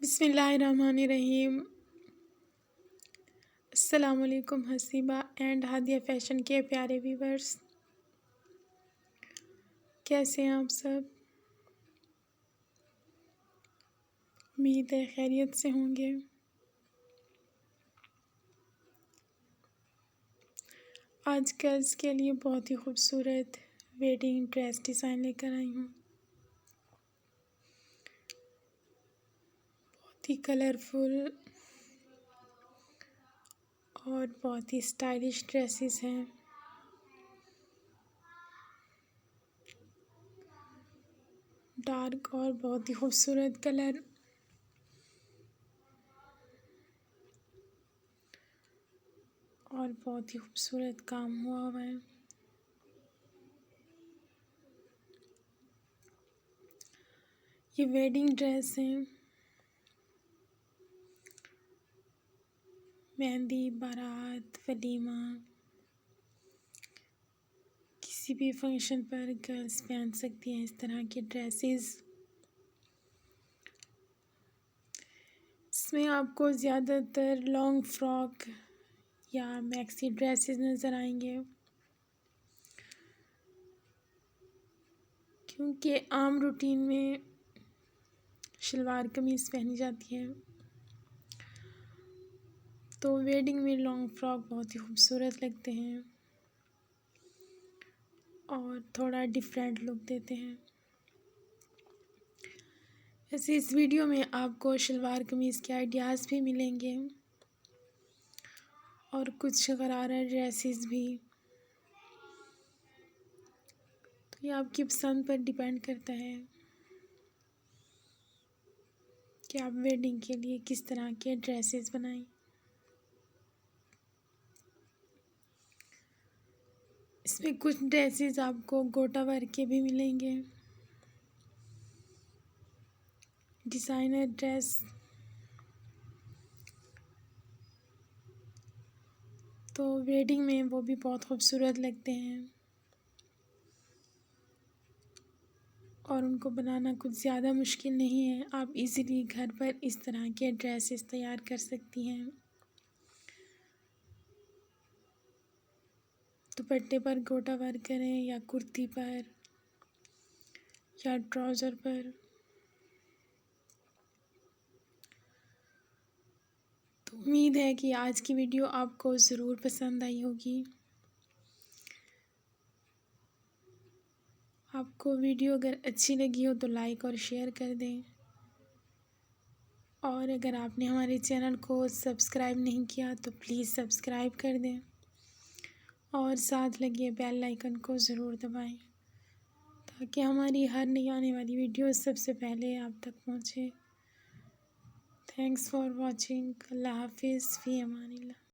बिस्मिल्लाहिर्रहमानिर्रहीम। अस्सलाम वालेकुम हसीबा एंड हादिया फ़ैशन के प्यारे व्यूवर्स, कैसे हैं आप सब? उम्मीद है खैरियत से होंगे। आज गर्ल्स के लिए बहुत ही खूबसूरत वेडिंग ड्रेस डिज़ाइन लेकर आई हूँ। बहुत ही कलरफुल और बहुत ही स्टाइलिश ड्रेसेस हैं। डार्क और बहुत ही खूबसूरत कलर और बहुत ही खूबसूरत काम हुआ है। ये वेडिंग ड्रेस है। मेहंदी, बारात, वलीमा, किसी भी फंक्शन पर गर्ल्स पहन सकती हैं इस तरह के ड्रेसेस। इसमें आपको ज़्यादातर लॉन्ग फ्रॉक या मैक्सी ड्रेसेस नज़र आएंगे, क्योंकि आम रूटीन में शलवार कमीज़ पहनी जाती है, तो वेडिंग में लॉन्ग फ्रॉक बहुत ही खूबसूरत लगते हैं और थोड़ा डिफरेंट लुक देते हैं। वैसे इस वीडियो में आपको शलवार कमीज़ के आइडियाज़ भी मिलेंगे और कुछ शरारा ड्रेसेस भी। तो ये आपकी पसंद पर डिपेंड करता है कि आप वेडिंग के लिए किस तरह के ड्रेसेस बनाएं। इसमें कुछ ड्रेसेस आपको गोटा वर्क के भी मिलेंगे। डिज़ाइनर ड्रेस तो वेडिंग में वो भी बहुत खूबसूरत लगते हैं और उनको बनाना कुछ ज़्यादा मुश्किल नहीं है। आप इजीली घर पर इस तरह के ड्रेसेस तैयार कर सकती हैं। दुपट्टे पर गोटा वर्क करें या कुर्ती पर या ट्राउज़र पर। तो उम्मीद है कि आज की वीडियो आपको ज़रूर पसंद आई होगी। आपको वीडियो अगर अच्छी लगी हो तो लाइक और शेयर कर दें, और अगर आपने हमारे चैनल को सब्सक्राइब नहीं किया तो प्लीज़ सब्सक्राइब कर दें और साथ लगे बेल आइकन को ज़रूर दबाएं, ताकि हमारी हर नई आने वाली वीडियो सबसे पहले आप तक पहुँचे। Thanks for watching. अल्लाह हाफिज़, फ़ी अमानिल्लाह।